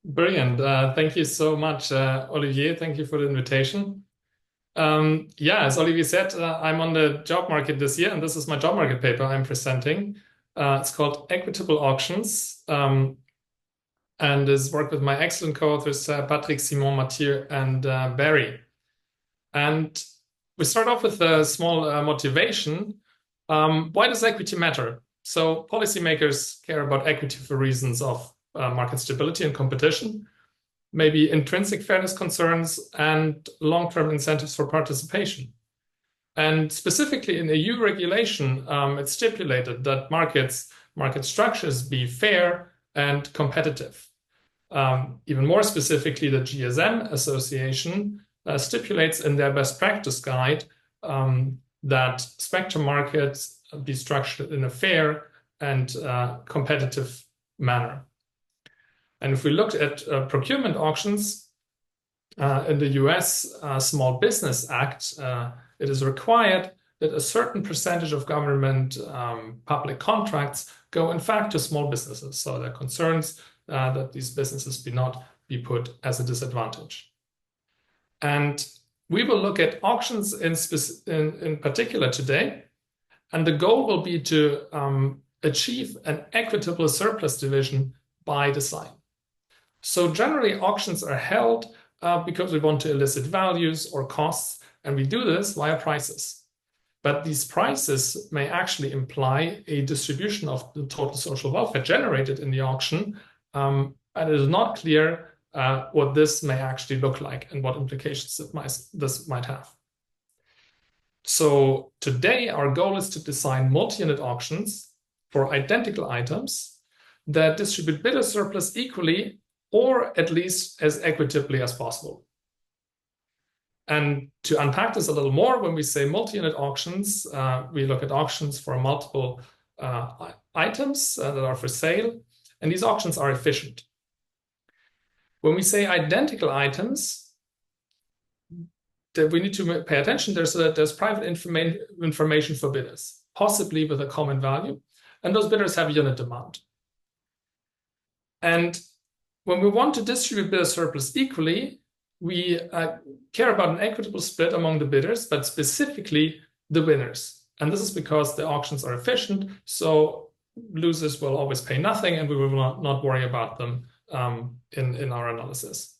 Brilliant. Thank you so much, Olivier. Thank you for the invitation. Yeah, as Olivier said, I'm on the job market this year, and this is my job market paper I'm presenting. It's called Equitable Auctions, and is work with my excellent co-authors, Patrick, Simon, Mathieu, and Bary. And we start off with a small motivation. Why does equity matter? So policymakers care about equity for reasons of market stability and competition, maybe intrinsic fairness concerns, and long-term incentives for participation. And specifically in EU regulation, it's stipulated that market structures be fair and competitive. Even more specifically, the GSM Association stipulates in their best practice guide that spectrum markets be structured in a fair and competitive manner. And if we look at procurement auctions in the US Small Business Act, it is required that a certain percentage of government public contracts go, in fact, to small businesses. So there are concerns that these businesses be not be put as a disadvantage. And we will look at auctions in particular today. And the goal will be to achieve an equitable surplus division by design. So generally, auctions are held because we want to elicit values or costs, and we do this via prices. But these prices may actually imply a distribution of the total social welfare generated in the auction, and it is not clear what this may actually look like and what implications this might have. So today, our goal is to design multi-unit auctions for identical items that distribute bidder surplus equally or at least as equitably as possible. And to unpack this a little more, when we say multi-unit auctions, we look at auctions for multiple items that are for sale, and these auctions are efficient. When we say identical items, that we need to pay attention, there's private information for bidders, possibly with a common value, and those bidders have a unit demand. And when we want to distribute bidder surplus equally, we care about an equitable split among the bidders, but specifically the winners. And this is because the auctions are efficient, so losers will always pay nothing, and we will not worry about them in our analysis.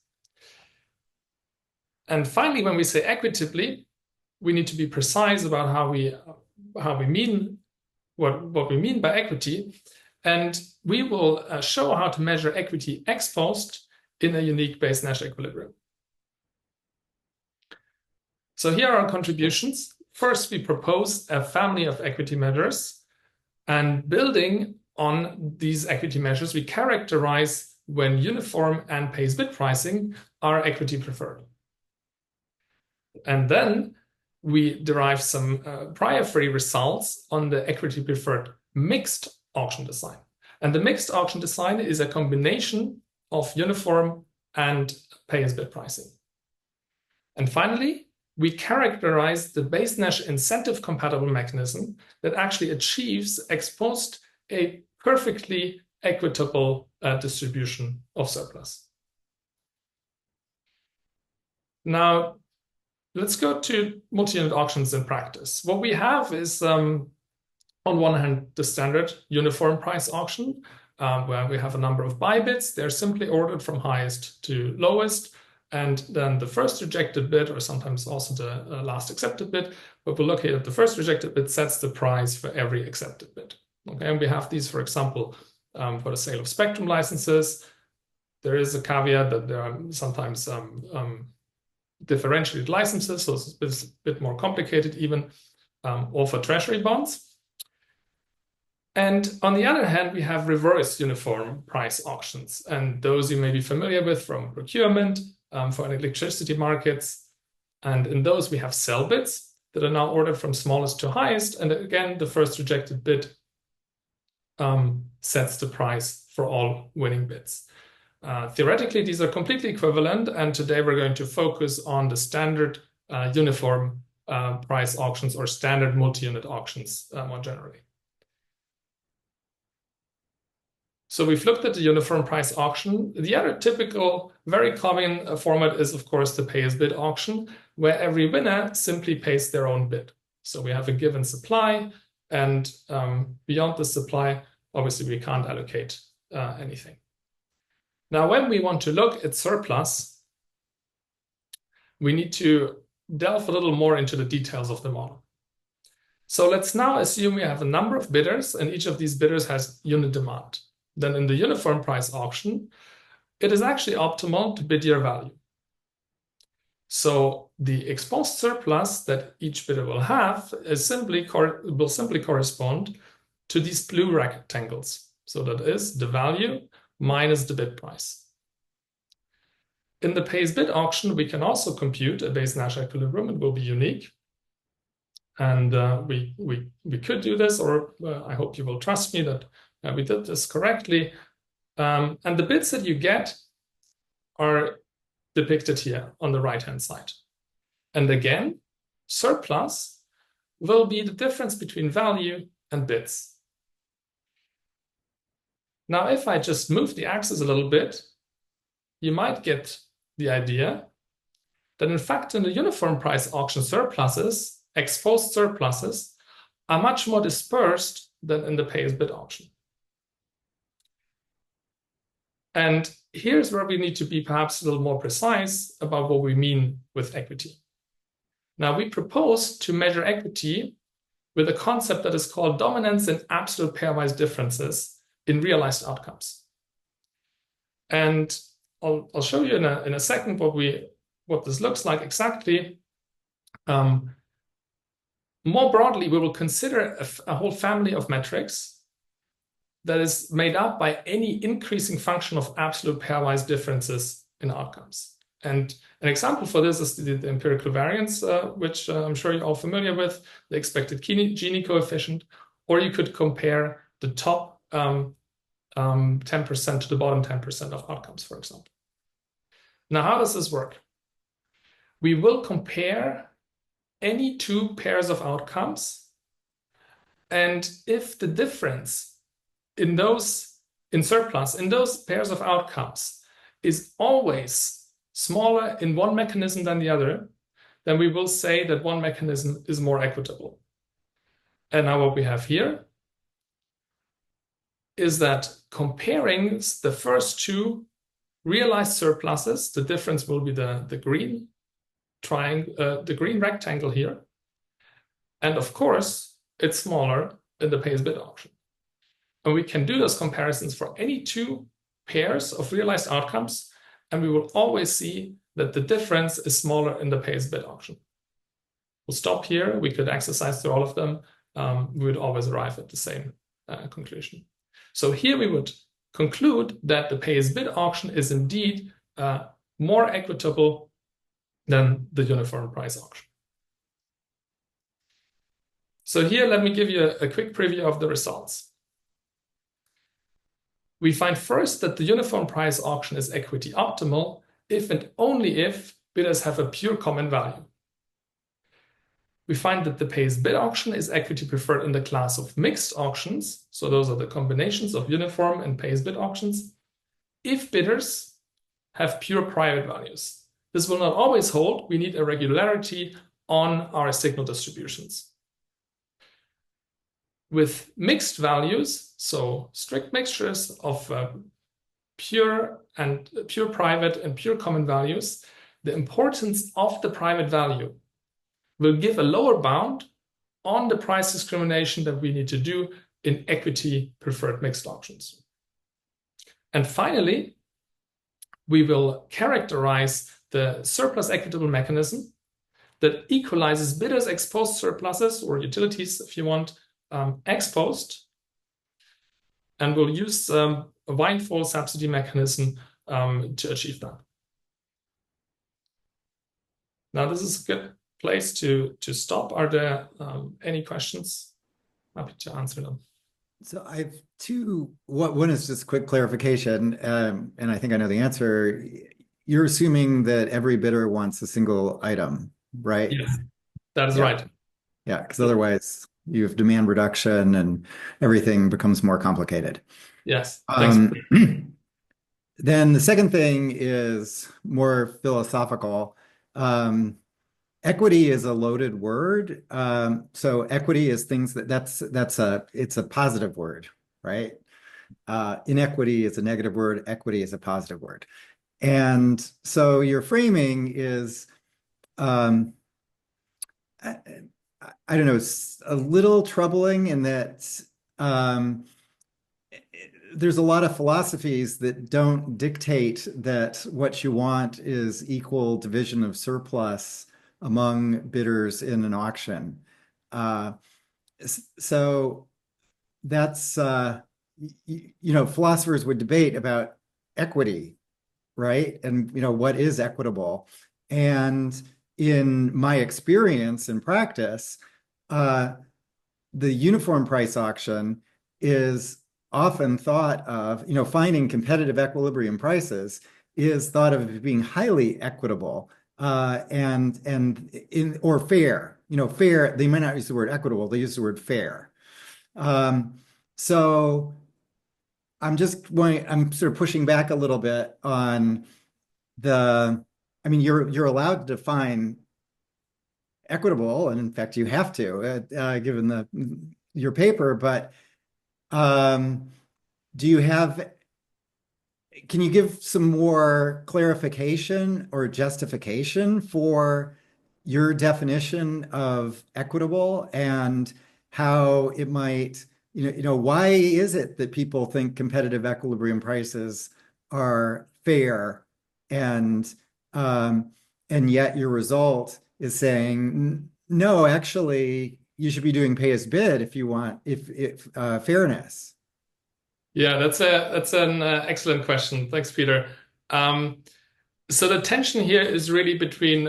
And finally, when we say equitably, we need to be precise about what we mean by equity. And we will show how to measure equity ex post in a unique Bayes-Nash equilibrium. So here are our contributions. First, we propose a family of equity measures. And building on these equity measures, we characterize when uniform and pays bid pricing are equity preferred. And then we derive some prior free results on the equity preferred mixed auction design. And the mixed auction design is a combination of uniform and pay as bid pricing. And finally, we characterize the Bayes-Nash incentive compatible mechanism that actually achieves ex post a perfectly equitable distribution of surplus. Now, let's go to multi-unit auctions in practice. What we have is, on one hand, the standard uniform price auction, where we have a number of buy bids. They're simply ordered from highest to lowest, and then the first rejected bid, or sometimes also the last accepted bid, but we'll look here at the first rejected bid sets the price for every accepted bid. Okay, and we have these, for example, for the sale of spectrum licenses. There is a caveat that there are sometimes differentiated licenses, so it's a bit more complicated even, or for treasury bonds. And on the other hand, we have reverse uniform price auctions, and those you may be familiar with from procurement, for electricity markets. And in those, we have sell bids that are now ordered from smallest to highest. And again, the first rejected bid sets the price for all winning bids. Theoretically, these are completely equivalent, and today we're going to focus on the standard uniform price auctions or standard multi-unit auctions more generally. So we've looked at the uniform price auction. The other typical, very common format is, of course, the pay-as-bid auction, where every winner simply pays their own bid. So we have a given supply, and beyond the supply, obviously, we can't allocate anything. Now, when we want to look at surplus, we need to delve a little more into the details of the model. So let's now assume we have a number of bidders, and each of these bidders has unit demand. Then in the uniform price auction, it is actually optimal to bid your value. So the exposed surplus that each bidder will have is will simply correspond to these blue rectangles. So that is the value minus the bid price. In the pay-as-bid auction, we can also compute a Bayes-Nash equilibrium. It will be unique. And we could do this, or I hope you will trust me that we did this correctly. And the bids that you get are depicted here on the right-hand side. And again, surplus will be the difference between value and bids. Now, if I just move the axis a little bit, you might get the idea that in fact in the uniform price auction surpluses, exposed surpluses, are much more dispersed than in the pay-as-bid auction. And here's where we need to be perhaps a little more precise about what we mean with equity. Now, we propose to measure equity with a concept that is called dominance in absolute pairwise differences in realized outcomes. And I'll show you in a second what this looks like exactly. More broadly, we will consider a whole family of metrics that is made up by any increasing function of absolute pairwise differences in outcomes. And an example for this is the empirical variance, which I'm sure you're all familiar with, the expected Gini coefficient, or you could compare the top 10% to the bottom 10% of outcomes, for example. Now, how does this work? We will compare any two pairs of outcomes, and if the difference in those pairs of outcomes is always smaller in one mechanism than the other, then we will say that one mechanism is more equitable. And now what we have here is that comparing the first two realized surpluses, the difference will be the green triangle, the green rectangle here. And of course, it's smaller in the pay-as-bid auction. And we can do those comparisons for any two pairs of realized outcomes, and we will always see that the difference is smaller in the pay-as-bid auction. We'll stop here. We could exercise through all of them. We would always arrive at the same conclusion. So here we would conclude that the pay-as-bid auction is indeed more equitable than the uniform price auction. So here, let me give you a quick preview of the results. We find first that the uniform price auction is equity optimal if and only if bidders have a pure common value. We find that the pay-as-bid auction is equity preferred in the class of mixed auctions. So those are the combinations of uniform and pay-as-bid auctions, if bidders have pure private values. This will not always hold. We need a regularity on our signal distributions. With mixed values, so strict mixtures of pure private and pure common values, the importance of the private value will give a lower bound on the price discrimination that we need to do in equity preferred mixed auctions. And finally, we will characterize the surplus equitable mechanism that equalizes bidders' exposed surpluses, or utilities if you want, exposed, and we'll use a windfall subsidy mechanism to achieve that. Now, this is a good place to stop. Are there any questions? Happy to answer them. So I have two. One is just quick clarification, and I think I know the answer. You're assuming that every bidder wants a single item, right? Yes, that is right. Yeah, because otherwise you have demand reduction and everything becomes more complicated. Yes. Thanks. Um, then the second thing is more philosophical. Um, Equity is a loaded word. So equity is things it's a positive word, right? Inequity is a negative word. Equity is a positive word. And so your framing is, um, I, I don't know, a little troubling in that um, there's a lot of philosophies that don't dictate that what you want is equal division of surplus among bidders in an auction. Uh, so that's, philosophers would debate about equity, right? And, what is equitable? And in my experience and practice, uh, the uniform price auction is often thought of, finding competitive equilibrium prices is thought of as being highly equitable or fair. Fair, they might not use the word equitable, they use the word fair. Um, so I'm sort of pushing back a little bit on you're allowed to define equitable, and in fact, you have to, given your paper. But um, do you have? Can you give some more clarification or justification for your definition of equitable and how it might, why is it that people think competitive equilibrium prices are fair and um, and yet your result is saying no, actually, you should be doing pay as bid if you want if fairness. Yeah, that's an excellent question. Thanks, Peter. Um, so the tension here is really between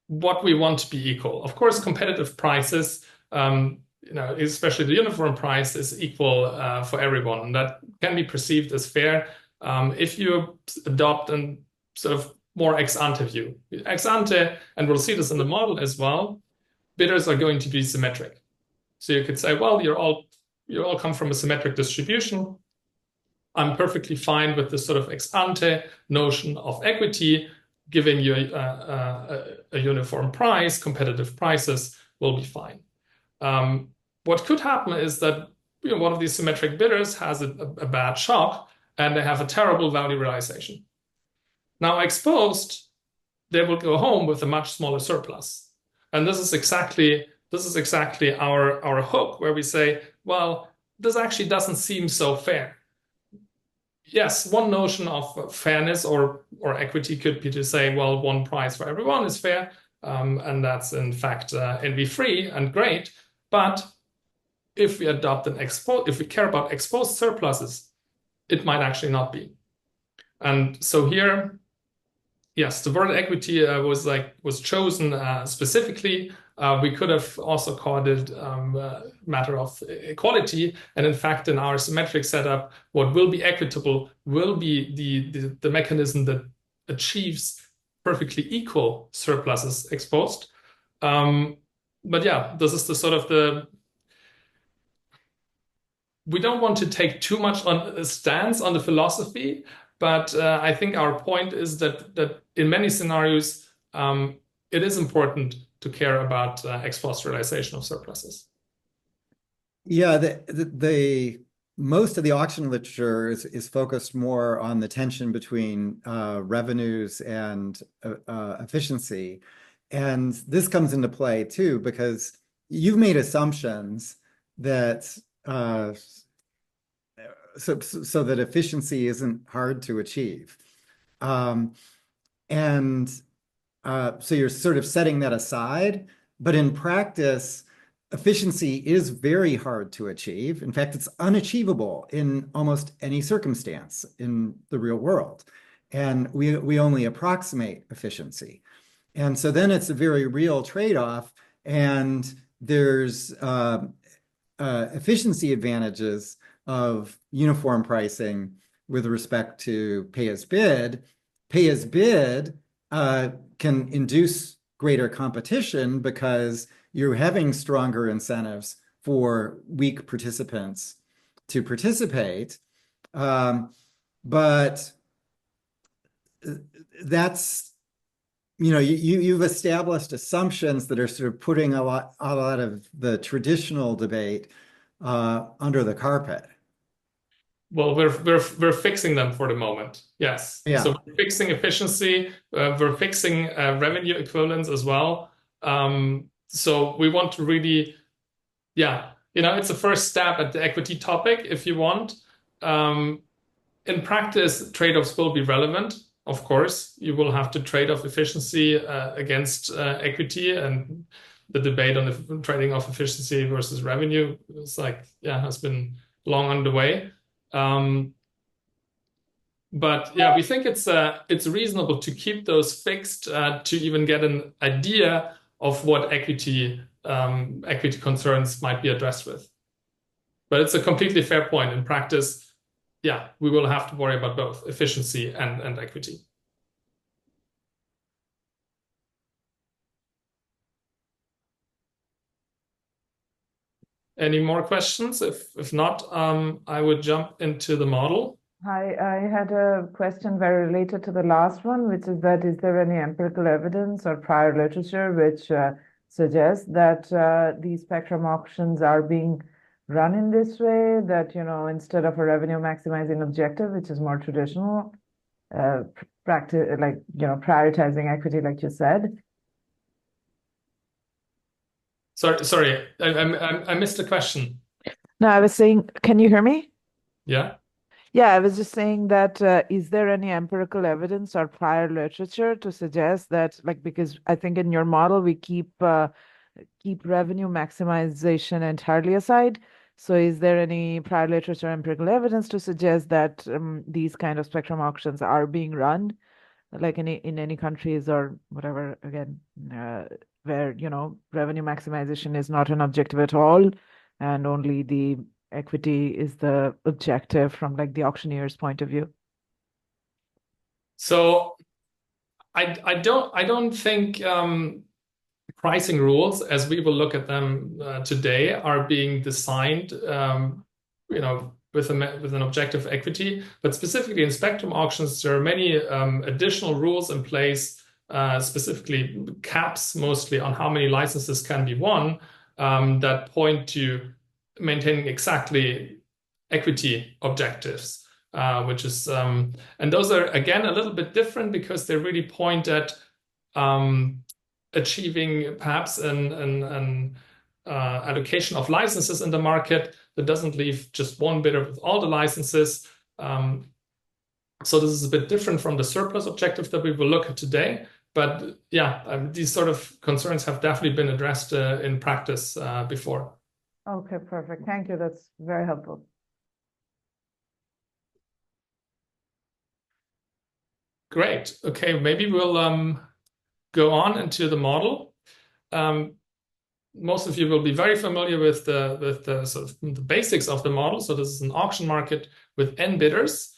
what we want to be equal. Of course, competitive prices, especially the uniform price, is equal for everyone, and that can be perceived as fair if you adopt a sort of more ex ante view. Ex ante, and we'll see this in the model as well. Bidders are going to be symmetric. So you could say, well, you all come from a symmetric distribution. I'm perfectly fine with this sort of ex ante notion of equity, giving you a uniform price, competitive prices will be fine. What could happen is that one of these symmetric bidders has a bad shock and they have a terrible value realization. Now, exposed, they will go home with a much smaller surplus. And this is exactly our hook, where we say, well, this actually doesn't seem so fair. Yes, one notion of fairness or equity could be to say, well, one price for everyone is fair, and that's in fact envy free and great. But if we adopt if we care about exposed surpluses, it might actually not be. And so here, yes, the word equity was chosen specifically. We could have also called it matter of equality. And in fact, in our symmetric setup, what will be equitable will be the mechanism that achieves perfectly equal surpluses exposed. But yeah, this is the sort of we don't want to take too much on a stance on the philosophy, but I think our point is that in many scenarios, it is important to care about ex post realization of surpluses. Yeah, the most of the auction literature is focused more on the tension between revenues and efficiency. And this comes into play too, because you've made assumptions that so that efficiency isn't hard to achieve. And so you're sort of setting that aside, but in practice, efficiency is very hard to achieve. In fact, it's unachievable in almost any circumstance in the real world. And we only approximate efficiency. And so then it's a very real trade-off. And there's efficiency advantages of uniform pricing with respect to pay as bid. Pay as bid can induce greater competition because you're having stronger incentives for weak participants to participate. But that's, you've established assumptions that are sort of putting a lot of the traditional debate under the carpet. Well, we're fixing them for the moment. Yes. So Yeah. we're fixing efficiency. We're fixing revenue equivalence as well. So we want to really, yeah, it's a first step at the equity topic if you want. In practice, trade-offs will be relevant. Of course, you will have to trade off efficiency against equity, and the debate on the trading off efficiency versus revenue is has been long underway. But yeah, we think it's reasonable to keep those fixed to even get an idea of what equity concerns might be addressed with. But it's a completely fair point. In practice, yeah, we will have to worry about both efficiency and equity. Any more questions? If not, I would jump into the model. Hi, I had a question very related to the last one, which is that is there any empirical evidence or prior literature which suggests that these spectrum auctions are being run in this way, that, instead of a revenue maximizing objective, which is more traditional, practice, prioritizing equity, like you said? Sorry, I missed the question. No, I was saying, can you hear me? Yeah. Yeah, I was just saying that is there any empirical evidence or prior literature to suggest that, because I think in your model we keep revenue maximization entirely aside. So is there any prior literature or empirical evidence to suggest that these kind of spectrum auctions are being run, like in any countries or whatever, again, where, revenue maximization is not an objective at all, and only the equity is the objective from the auctioneer's point of view? So I don't think pricing rules, as we will look at them today, are being designed, with an objective equity. But specifically in spectrum auctions, there are many additional rules in place, specifically caps mostly on how many licenses can be won, that point to maintaining exactly equity objectives, which is and those are again a little bit different because they really point at achieving perhaps an allocation of licenses in the market that doesn't leave just one bidder with all the licenses. So this is a bit different from the surplus objective that we will look at today. But yeah, these sort of concerns have definitely been addressed in practice before. Okay, perfect. Thank you. That's very helpful. Great. Okay, maybe we'll go on into the model. Most of you will be very familiar with the sort of the basics of the model. So this is an auction market with n bidders,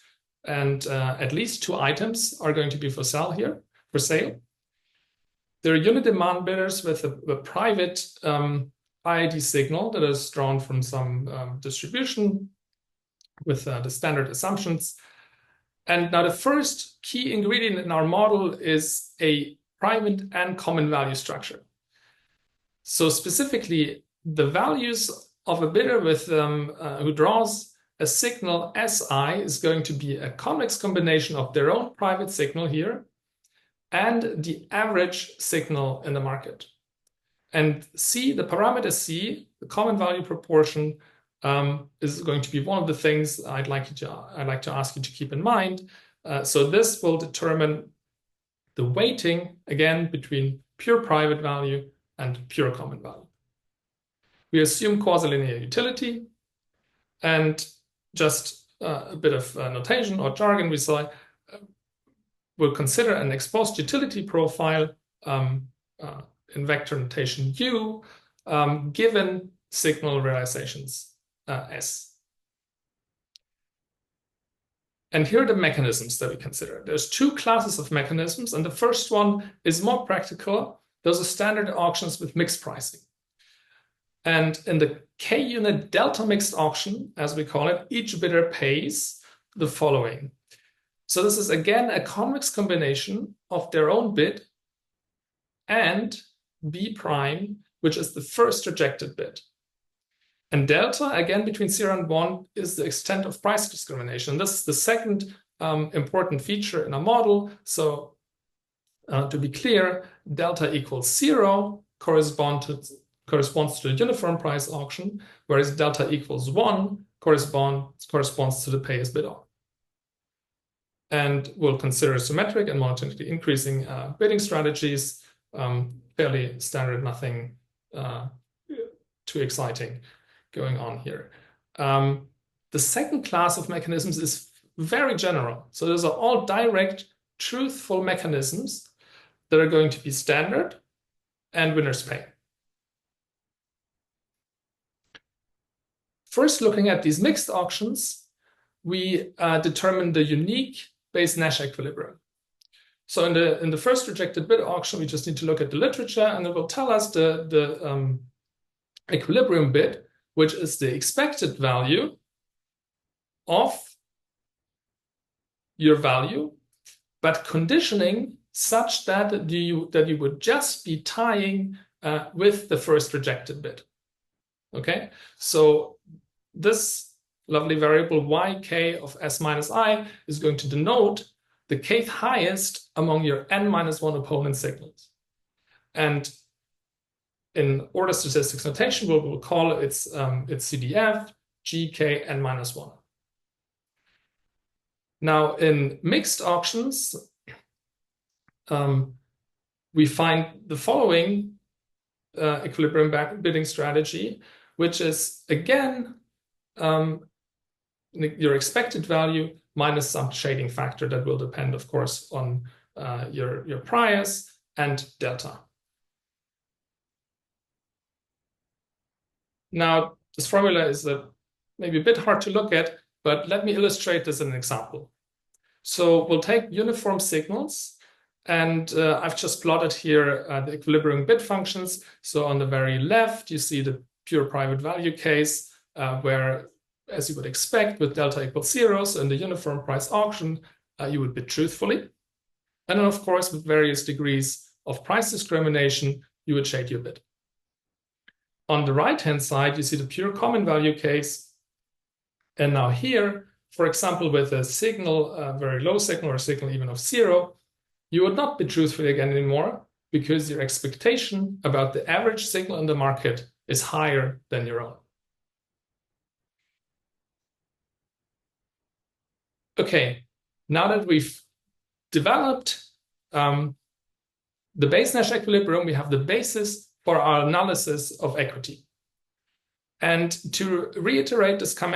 and at least two items are going to be for sale here. There are unit demand bidders with a private IID signal that is drawn from some distribution with the standard assumptions. And now the first key ingredient in our model is a private and common value structure. So specifically, the values of a bidder with who draws a signal Si is going to be a convex combination of their own private signal here and the average signal in the market. And C, the parameter C, the common value proportion, is going to be one of the things I'd like to ask you to keep in mind. So this will determine the weighting, again, between pure private value and pure common value. We assume quasi-linear utility, and just a bit of notation or jargon we saw. We'll consider an exposed utility profile in vector notation U, given signal realizations S. And here are the mechanisms that we consider. There's two classes of mechanisms, and the first one is more practical. Those are standard auctions with mixed pricing. And in the K-unit delta mixed auction, as we call it, each bidder pays the following. So this is again a convex combination of their own bid and B prime, which is the first rejected bid. And delta, again, between 0 and 1 is the extent of price discrimination. This is the second important feature in a model. So to be clear, delta equals 0 corresponds to the uniform price auction, whereas delta equals 1 corresponds to the pay as bid on. And we'll consider symmetric and monotonically increasing bidding strategies. Fairly standard, nothing too exciting going on here. The second class of mechanisms is very general. So those are all direct, truthful mechanisms that are going to be standard and winners pay. First, looking at these mixed auctions, we determine the unique Bayes-Nash equilibrium. So in the first rejected bid auction, we just need to look at the literature, and it will tell us the equilibrium bid, which is the expected value of your value, but conditioning such that you would just be tying with the first rejected bid. Okay, so this lovely variable yk of s minus I is going to denote the kth highest among your n-1 opponent signals. And in order statistics notation, we'll call it its CDF gk n-1. Now, in mixed auctions, we find the following equilibrium bidding strategy, which is, again, your expected value minus some shading factor that will depend, of course, on your price and delta. Now, this formula is maybe a bit hard to look at, but let me illustrate this in an example. So we'll take uniform signals, and I've just plotted here the equilibrium bid functions. So on the very left, you see the pure private value case, where, as you would expect, with delta equals 0, so in the uniform price auction, you would bid truthfully. And then, of course, with various degrees of price discrimination, you would shade your bid. On the right-hand side, you see the pure common value case. And now here, for example, with a signal, a very low signal or a signal even of 0, you would not bid truthfully again anymore, because your expectation about the average signal in the market is higher than your own. Okay, now that we've developed the Bayes-Nash equilibrium, we have the basis for our analysis of equity. And to reiterate, this came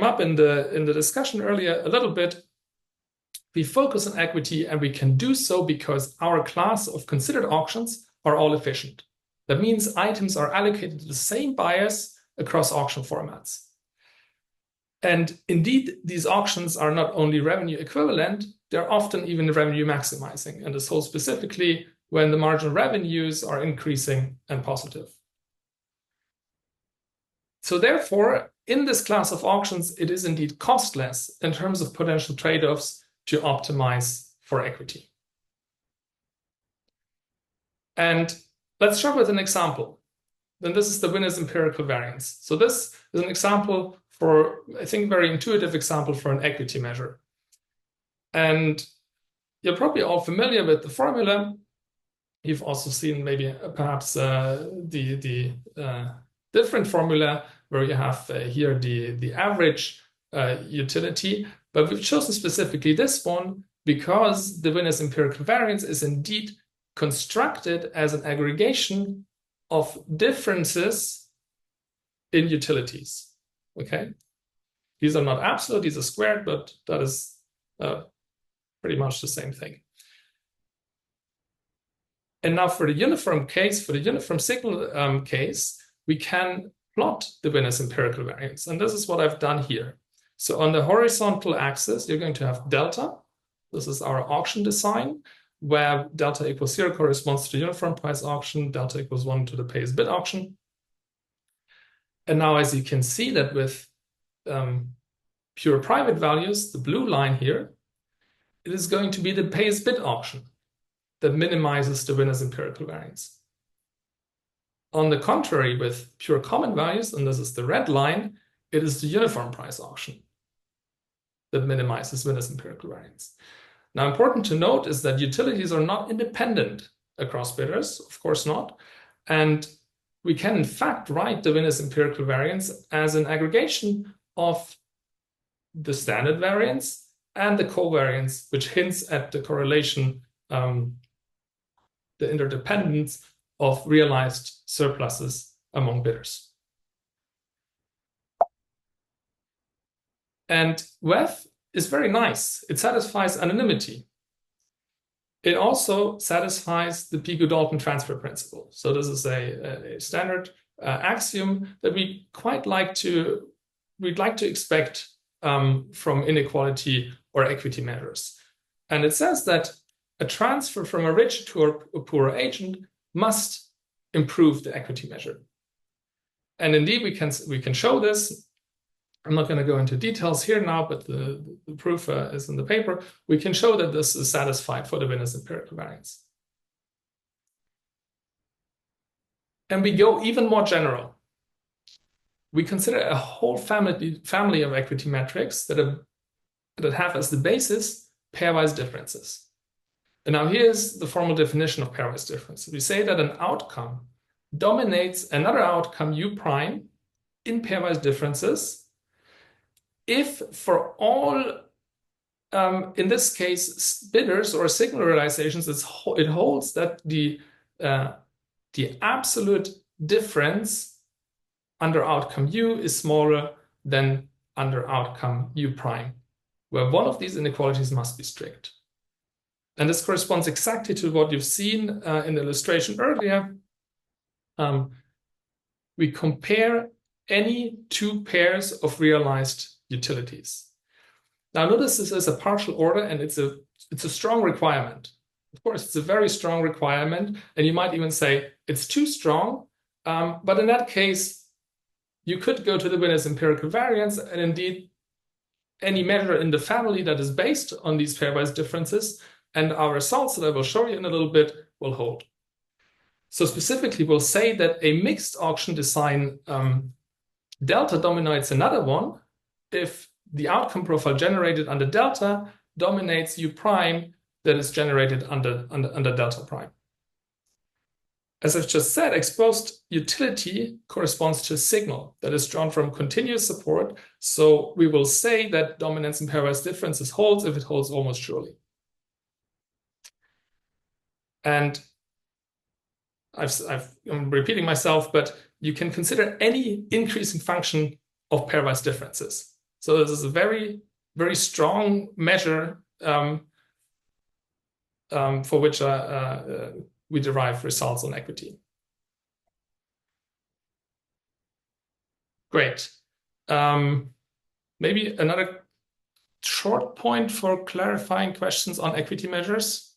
up in the discussion earlier a little bit. We focus on equity, and we can do so because our class of considered auctions are all efficient. That means items are allocated to the same buyers across auction formats. And indeed, these auctions are not only revenue equivalent, they're often even revenue maximizing. And this holds specifically when the marginal revenues are increasing and positive. So therefore, in this class of auctions, it is indeed costless in terms of potential trade-offs to optimize for equity. And let's start with an example. Then this is the winner's empirical variance. So this is an example for, I think, very intuitive example for an equity measure. And you're probably all familiar with the formula. You've also seen maybe perhaps the different formula where you have here the average utility, but we've chosen specifically this one because the winner's empirical variance is indeed constructed as an aggregation of differences in utilities. Okay, these are not absolute, these are squared, but that is pretty much the same thing. And now for the uniform case, for the uniform signal case, we can plot the winner's empirical variance. And this is what I've done here. So on the horizontal axis, you're going to have delta. This is our auction design, where delta equals 0 corresponds to the uniform price auction, delta equals 1 to the pay as bid auction. And now, as you can see that with pure private values, the blue line here, it is going to be the payest bid auction that minimizes the winner's empirical variance. On the contrary, with pure common values, and this is the red line, it is the uniform price auction that minimizes winner's empirical variance. Now, important to note is that utilities are not independent across bidders, of course not, and we can in fact write the winner's empirical variance as an aggregation of the standard variance and the covariance, which hints at the correlation, the interdependence of realized surpluses among bidders. And WEF is very nice. It satisfies anonymity. It also satisfies the Pigou-Dalton transfer principle. So this is a standard axiom that we'd like to expect from inequality or equity measures. And it says that a transfer from a rich to a poorer agent must improve the equity measure. And indeed, we can show this. I'm not going to go into details here now, but the proof is in the paper. We can show that this is satisfied for the winner's empirical variance. And we go even more general. We consider a whole family of equity metrics that have as the basis pairwise differences. And now here's the formal definition of pairwise differences. We say that an outcome dominates another outcome U prime in pairwise differences if for all, in this case, bidders or signal realizations, it holds that the absolute difference under outcome U is smaller than under outcome U prime, where one of these inequalities must be strict. And this corresponds exactly to what you've seen in the illustration earlier. We compare any two pairs of realized utilities. Now notice this is a partial order and it's a strong requirement. Of course, it's a very strong requirement, and you might even say it's too strong, but in that case, you could go to the winner's empirical variance, and indeed, any measure in the family that is based on these pairwise differences and our results that I will show you in a little bit will hold. So specifically, we'll say that a mixed auction design delta dominates another one if the outcome profile generated under delta dominates U prime that is generated under delta prime. As I've just said, exposed utility corresponds to a signal that is drawn from continuous support. So we will say that dominance in pairwise differences holds if it holds almost surely. And I'm repeating myself, but you can consider any increasing function of pairwise differences. So this is a very, very strong measure for which we derive results on equity. Great. Maybe another short point for clarifying questions on equity measures.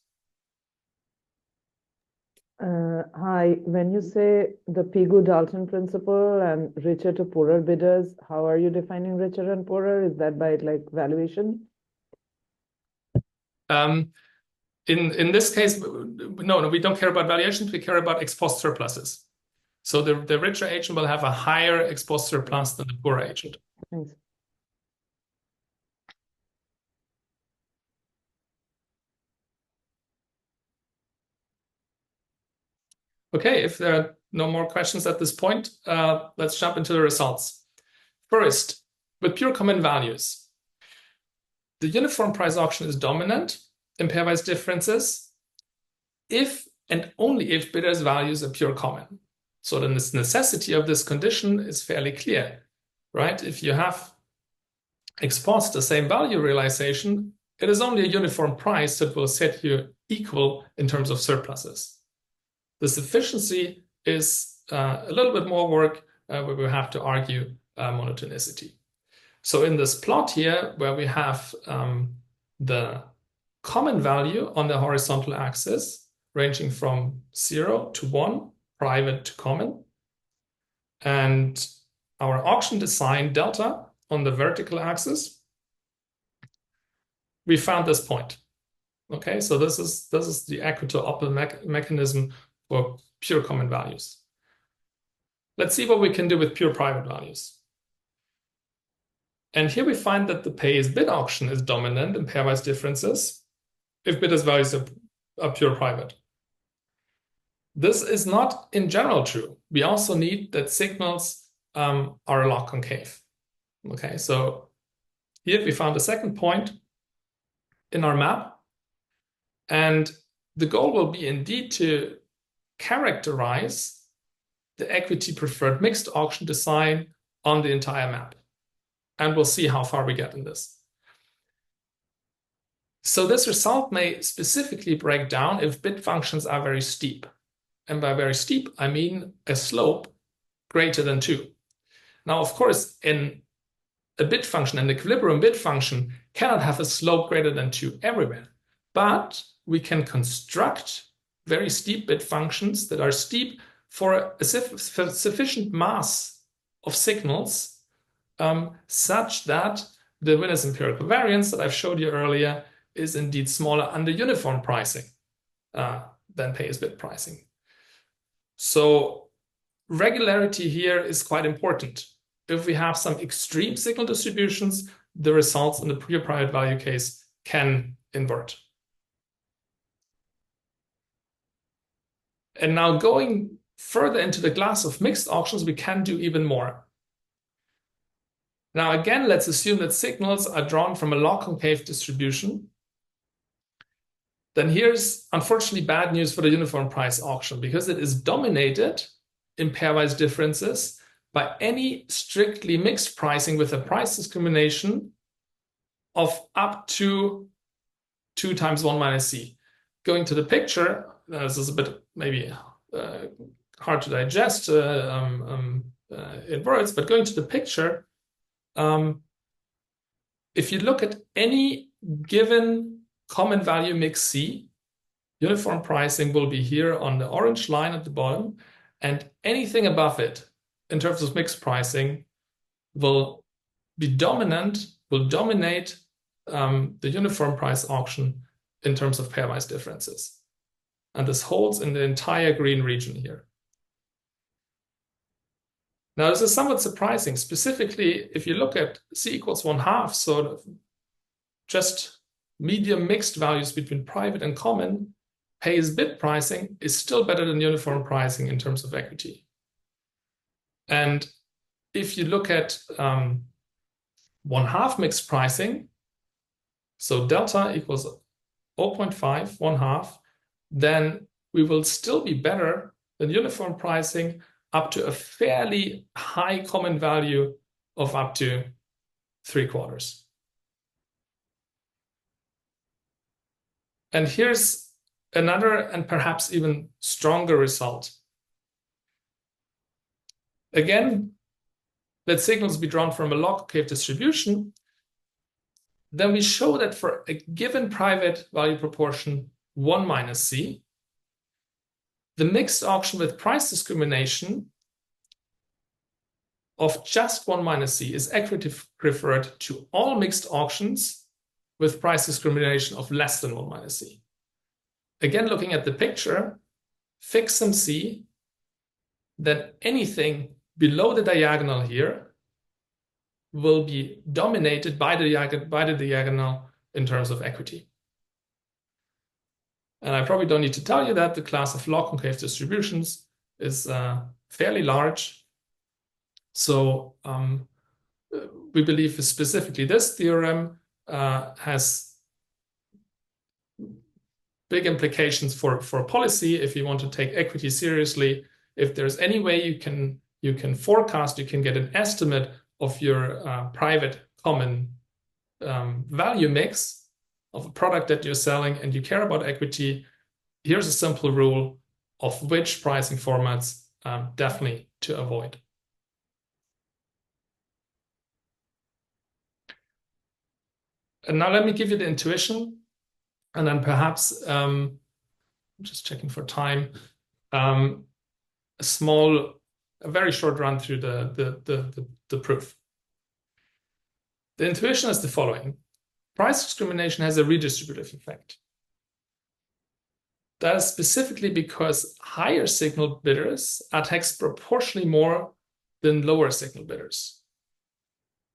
Hi, when you say the Pigou-Dalton principle and richer to poorer bidders, how are you defining richer and poorer? Is that by like valuation? In this case, no, we don't care about valuations. We care about ex post surpluses. So the richer agent will have a higher ex post surplus than the poorer agent. Thanks. Okay, if there are no more questions at this point, let's jump into the results. First, with pure common values, the uniform price auction is dominant in pairwise differences if and only if bidders' values are pure common. So then the necessity of this condition is fairly clear, right? If you have ex post the same value realization, it is only a uniform price that will set you equal in terms of surpluses. The sufficiency is a little bit more work where we have to argue monotonicity. So in this plot here, where we have the common value on the horizontal axis, ranging from 0 to 1, private to common, and our auction design delta on the vertical axis, we found this point. Okay, so this is the equitable mechanism for pure common values. Let's see what we can do with pure private values. And here we find that the pay-as-bid auction is dominant in pairwise differences if bidders' values are pure private. This is not in general true. We also need that signals are a log concave. Okay, so here we found a second point in our map. And the goal will be indeed to characterize the equity preferred mixed auction design on the entire map. And we'll see how far we get in this. So this result may specifically break down if bid functions are very steep. And by very steep, I mean a slope greater than 2. Now, of course, in a bid function, an equilibrium bid function cannot have a slope greater than 2 everywhere. But we can construct very steep bid functions that are steep for a sufficient mass of signals such that the winner's empirical variance that I've showed you earlier is indeed smaller under uniform pricing than pay-as-bid pricing. So regularity here is quite important. If we have some extreme signal distributions, the results in the pure private value case can invert. And now going further into the class of mixed auctions, we can do even more. Now, again, let's assume that signals are drawn from a log concave distribution. Then here's unfortunately bad news for the uniform price auction because it is dominated in pairwise differences by any strictly mixed pricing with a price discrimination of up to 2 times 1 minus c. Going to the picture, this is a bit maybe hard to digest in words, but going to the picture, if you look at any given common value mix C, uniform pricing will be here on the orange line at the bottom, and anything above it in terms of mixed pricing will be dominant, will dominate the uniform price auction in terms of pairwise differences. And this holds in the entire green region here. Now, this is somewhat surprising, specifically if you look at C equals 1/2, so just medium mixed values between private and common, pay-as-bid pricing is still better than uniform pricing in terms of equity. And if you look at 1/2 mixed pricing, so delta equals 0.5, 1/2, then we will still be better than uniform pricing up to a fairly high common value of up to 3/4. And here's another and perhaps even stronger result. Again, let signals be drawn from a log concave distribution. Then we show that for a given private value proportion 1 minus c, the mixed auction with price discrimination of just 1 minus c is equity preferred to all mixed auctions with price discrimination of less than 1 minus c. Again, looking at the picture, fix some c, then anything below the diagonal here will be dominated by the diagonal in terms of equity. And I probably don't need to tell you that the class of log concave distributions is fairly large. So we believe specifically this theorem has big implications for policy if you want to take equity seriously. If there's any way you can forecast, you can get an estimate of your private common value mix of a product that you're selling and you care about equity, here's a simple rule of which pricing formats definitely to avoid. And now let me give you the intuition, and then perhaps, just checking for time, a very short run through the proof. The intuition is the following. price discrimination has a redistributive effect. That is specifically because higher signal bidders are taxed proportionally more than lower signal bidders,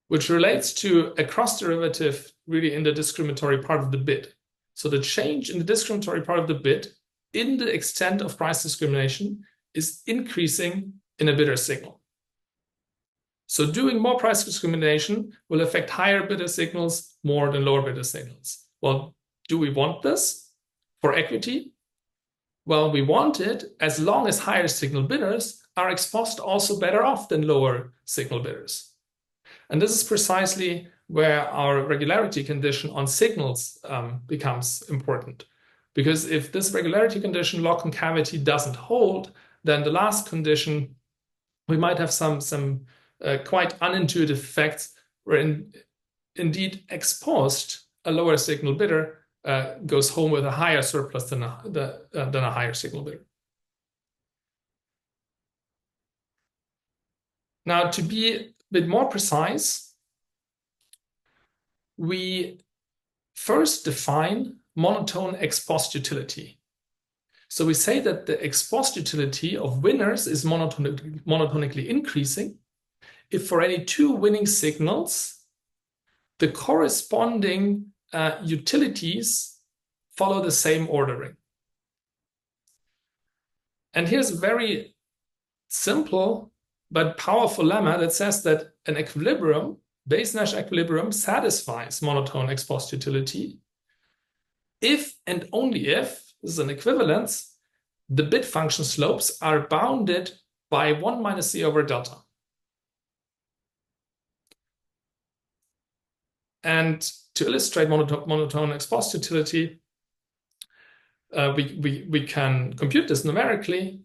which relates to a cross derivative really in the discriminatory part of the bid. So the change in the discriminatory part of the bid in the extent of price discrimination is increasing in a bidder signal. So doing more price discrimination will affect higher bidder signals more than lower bidder signals. Well, do we want this for equity? Well, we want it as long as higher signal bidders are ex post also better off than lower signal bidders. And this is precisely where our regularity condition on signals becomes important. Because if this regularity condition, log concavity, doesn't hold, then the last condition, we might have some quite unintuitive effects where indeed ex post, a lower signal bidder goes home with a higher surplus than a higher signal bidder. Now, to be a bit more precise, we first define monotone ex post utility. So we say that the ex post utility of winners is monotonically increasing if for any two winning signals, the corresponding utilities follow the same ordering. And here's a very simple but powerful lemma that says that an equilibrium, Bayes-Nash equilibrium, satisfies monotone ex post utility if and only if, this is an equivalence, the bid function slopes are bounded by 1 minus c over delta. And to illustrate monotone ex post utility, we can compute this numerically.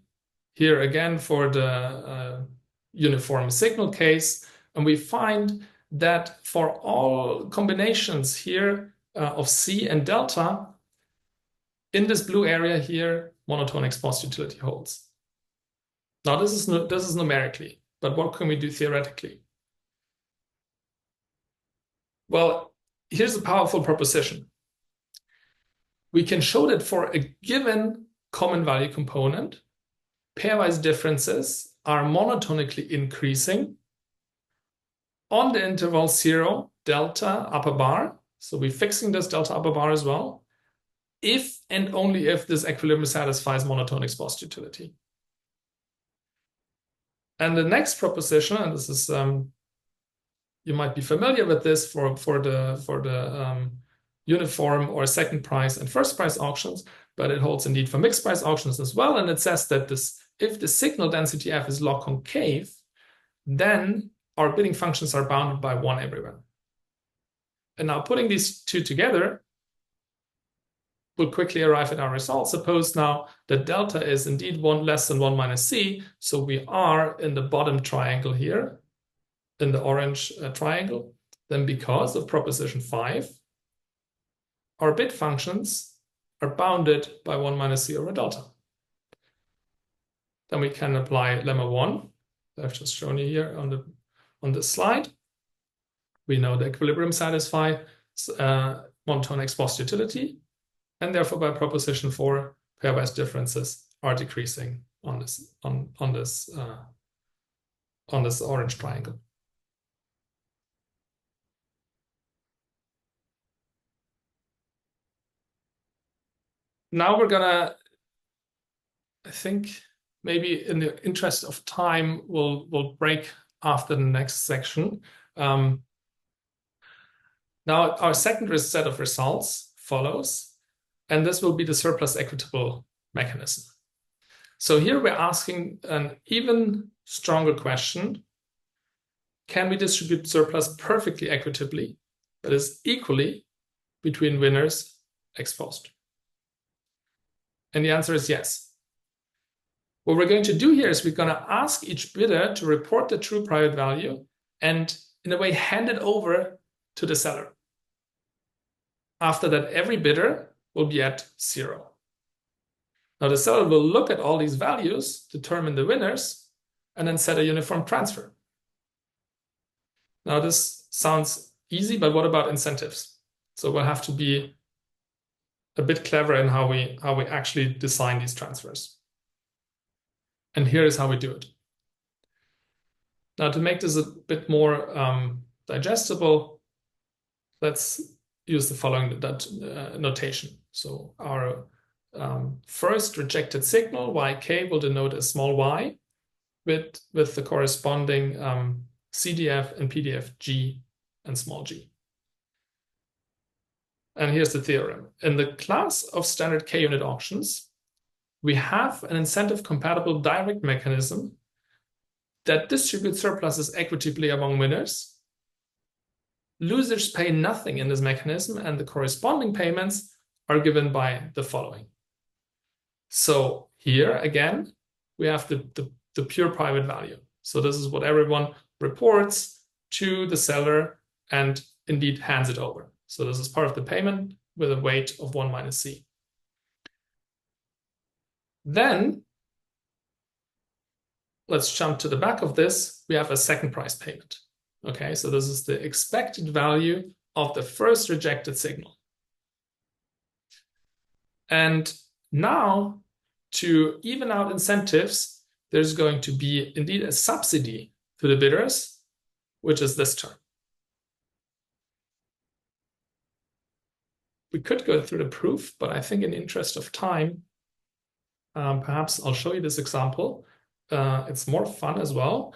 Here again for the uniform signal case, and we find that for all combinations here of C and delta, in this blue area here, monotone ex post utility holds. Now this is numerically, but what can we do theoretically? Well, here's a powerful proposition. We can show that for a given common value component, pairwise differences are monotonically increasing on the interval 0, delta, upper bar. So we're fixing this delta upper bar as well, if and only if this equilibrium satisfies monotone ex post utility. And the next proposition, and this is you might be familiar with this for the uniform or second price and first price auctions, but it holds indeed for mixed price auctions as well. And it says that if the signal density F is log concave, then our bidding functions are bounded by 1 everywhere. And now putting these two together, we'll quickly arrive at our result. Suppose now that delta is indeed 1 less than 1 minus c, so we are in the bottom triangle here, in the orange triangle, then because of proposition 5, our bid functions are bounded by 1 minus c over delta. Then we can apply lemma 1, that I've just shown you here on this slide. We know the equilibrium satisfies monotone ex post utility, and therefore by proposition 4, pairwise differences are decreasing on this orange triangle. Now we're gonna, I think, maybe in the interest of time, we'll break after the next section. Now our second set of results follows, and this will be the surplus equitable mechanism. So here we're asking an even stronger question. Can we distribute surplus perfectly equitably, but is equally between winners ex post? And the answer is yes. What we're going to do here is we're going to ask each bidder to report the true private value and in a way hand it over to the seller. After that, every bidder will be at 0. Now the seller will look at all these values, determine the winners, and then set a uniform transfer. Now this sounds easy, but what about incentives? So we'll have to be a bit clever in how we actually design these transfers. And here is how we do it. Now, to make this a bit more digestible, let's use the following notation. So our first rejected signal, yk, will denote a small y with the corresponding CDF and PDF G and small g. And here's the theorem. In the class of standard K-unit auctions, we have an incentive-compatible direct mechanism that distributes surpluses equitably among winners. Losers pay nothing in this mechanism, and the corresponding payments are given by the following. So here, again, we have the pure private value. So this is what everyone reports to the seller and indeed hands it over. So this is part of the payment with a weight of 1 minus C. Then let's jump to the back of this. We have a second price payment. Okay, so this is the expected value of the first rejected signal. And now, to even out incentives, there's going to be indeed a subsidy to the bidders, which is this term. We could go through the proof, but I think in the interest of time, perhaps I'll show you this example. It's more fun as well.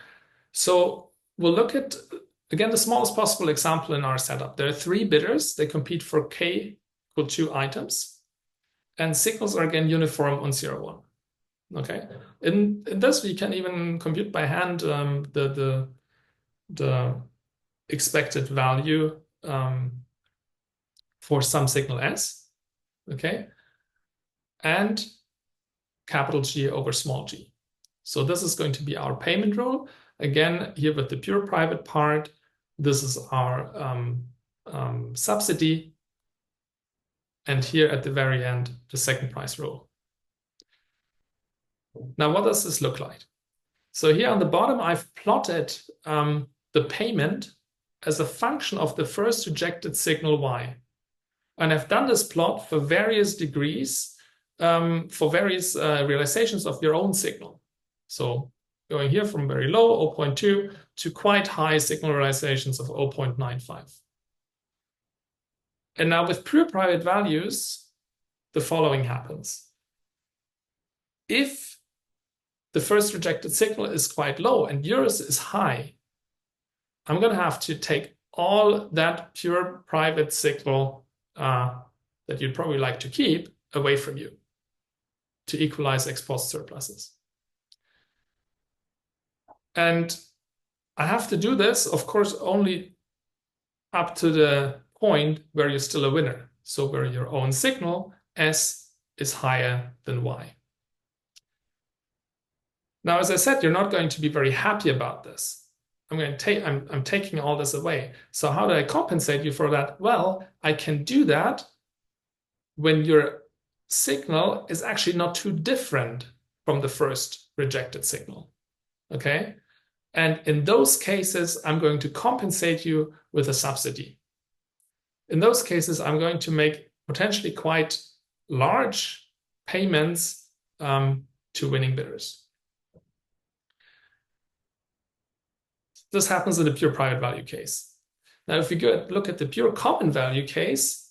So we'll look at, again, the smallest possible example in our setup. There are 3 bidders. They compete for K equal 2 items. And signals are, again, uniform on 0, 1. Okay. In this, we can even compute by hand the expected value for some signal S, okay, and capital G over small g. So this is going to be our payment rule. Again, here with the pure private part, this is our subsidy. And here at the very end, the second price rule. Now, what does this look like? So here on the bottom, I've plotted the payment as a function of the first rejected signal y. And I've done this plot for various degrees, for various realizations of your own signal. So going here from very low, 0.2, to quite high signal realizations of 0.95. And now with pure private values, the following happens. If the first rejected signal is quite low and yours is high, I'm going to have to take all that pure private signal that you'd probably like to keep away from you to equalize ex post surpluses. And I have to do this, of course, only up to the point where you're still a winner. So where your own signal S is higher than Y. Now, as I said, you're not going to be very happy about this. I'm taking all this away. So how do I compensate you for that? Well, I can do that when your signal is actually not too different from the first rejected signal. Okay? And in those cases, I'm going to compensate you with a subsidy. In those cases, I'm going to make potentially quite large payments to winning bidders. This happens in the pure private value case. Now, if we go look at the pure common value case,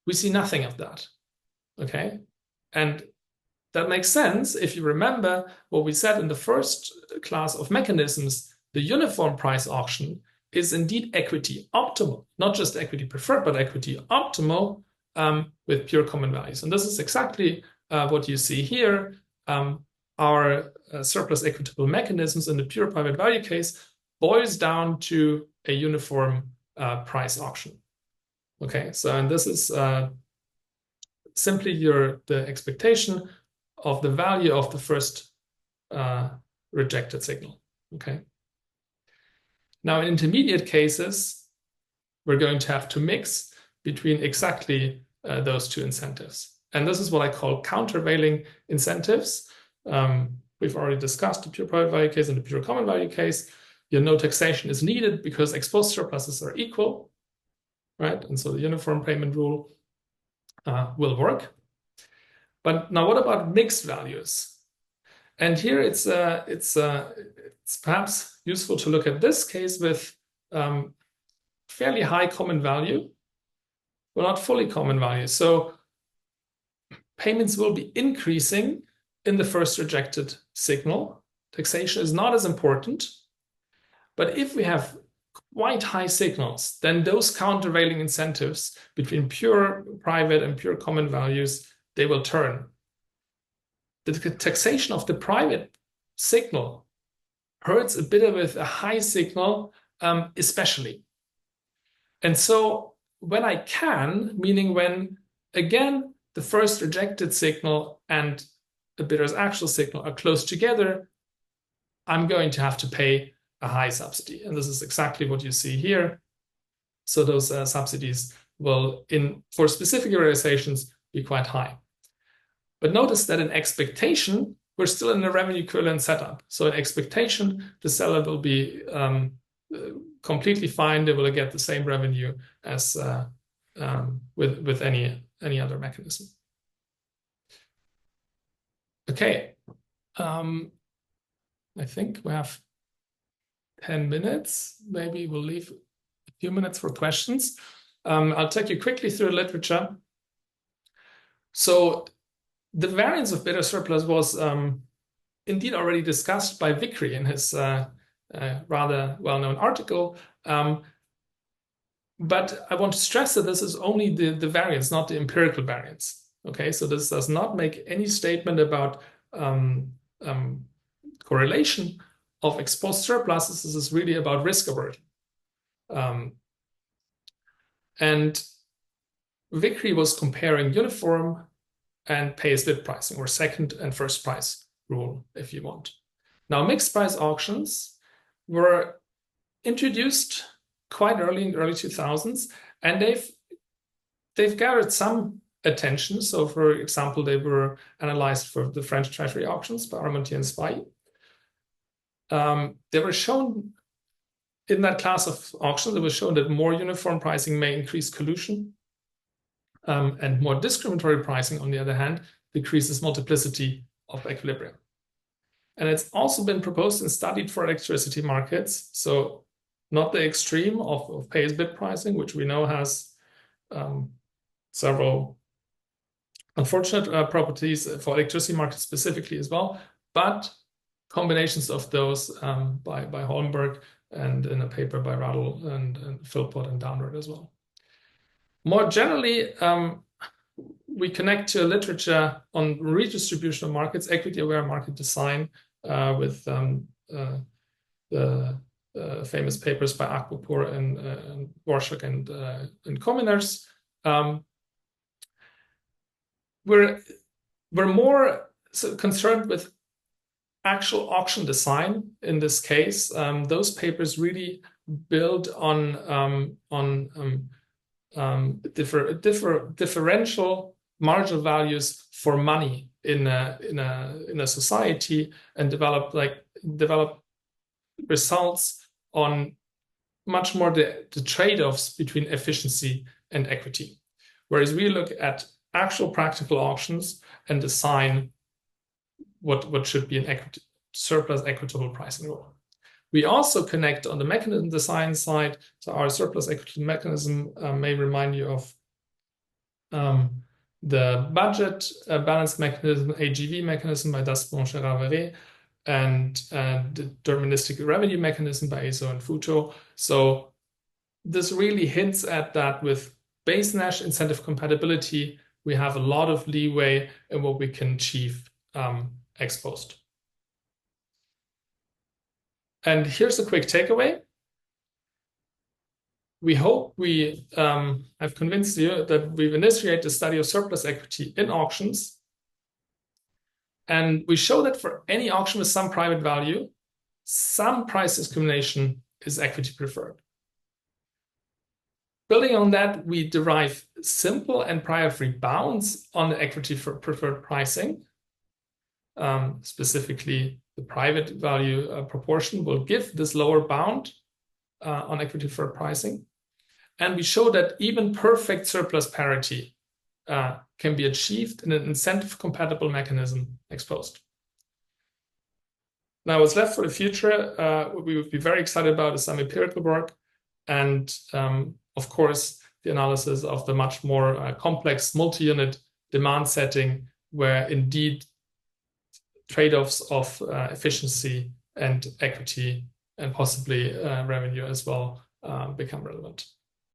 we see nothing of that. Okay? And that makes sense if you remember what we said in the first class of mechanisms. The uniform price auction is indeed equity optimal, not just equity preferred, but equity optimal with pure common values. And this is exactly what you see here. Our surplus equitable mechanisms in the pure private value case boils down to a uniform price auction. Okay, so and this is simply the expectation of the value of the first rejected signal. Okay. Now, in intermediate cases, we're going to have to mix between exactly those two incentives. And this is what I call countervailing incentives. We've already discussed the pure private value case and the pure common value case. Your no taxation is needed because ex post surpluses are equal. right? And so the uniform payment rule will work. But now what about mixed values? And here it's perhaps useful to look at this case with fairly high common value, but not fully common value. So payments will be increasing in the first rejected signal. Taxation is not as important. But if we have quite high signals, then those countervailing incentives between pure private and pure common values, they will turn. The taxation of the private signal hurts a bit with a high signal, especially. And so when I can, meaning when, again, the first rejected signal and the bidder's actual signal are close together, I'm going to have to pay a high subsidy. And this is exactly what you see here. So those subsidies will, for specific realizations, be quite high. But notice that in expectation, we're still in a revenue equivalent setup. So in expectation, the seller will be completely fine. They will get the same revenue as with any other mechanism. Okay. I think we have 10 minutes. Maybe we'll leave a few minutes for questions. I'll take you quickly through the literature. So the variance of bidder surplus was indeed already discussed by Vickery in his rather well-known article. But I want to stress that this is only the variance, not the empirical variance. Okay, so this does not make any statement about correlation of exposed surpluses. This is really about risk aversion. And Vickery was comparing uniform and pay-as-bid pricing, or second and first price rule, if you want. Now, mixed price auctions were introduced quite early in the early 2000s, and they've gathered some attention. So, for example, they were analyzed for the French Treasury auctions by Armontier and Spy. They were shown in that class of auctions, it was shown that more uniform pricing may increase collusion, and more discriminatory pricing, on the other hand, decreases multiplicity of equilibrium. And it's also been proposed and studied for electricity markets. So not the extreme of pay-as-bid pricing, which we know has several unfortunate properties for electricity markets specifically as well, but combinations of those by Holmberg and in a paper by Radl and Philpott and Downward as well. More generally, we connect to literature on redistribution of markets, equity-aware market design, with the famous papers by Akpopour and Warshak and Kominers. We're more concerned with actual auction design in this case. Those papers really build on differential marginal values for money in a society, and develop results on much more the trade-offs between efficiency and equity. Whereas we look at actual practical auctions and design what should be an surplus equitable pricing rule. We also connect on the mechanism design side. So our surplus equity mechanism may remind you of the budget balance mechanism, AGV mechanism by Dasbon-Raveret, and the deterministic revenue mechanism by Loiseau and Futo. So this really hints at that with base Nash incentive compatibility, we have a lot of leeway in what we can achieve ex post. And here's a quick takeaway. We hope we have convinced you that we've initiated the study of surplus equity in auctions. And we show that for any auction with some private value, some price discrimination is equity preferred. Building on that, we derive simple and prior-free bounds on the equity for preferred pricing. Specifically, the private value proportion will give this lower bound on equity for pricing. And we show that even perfect surplus parity can be achieved in an incentive-compatible mechanism exposed. Now, what's left for the future, what we would be very excited about is some empirical work and, of course, the analysis of the much more complex multi-unit demand setting where indeed trade-offs of efficiency and equity and possibly revenue as well become relevant.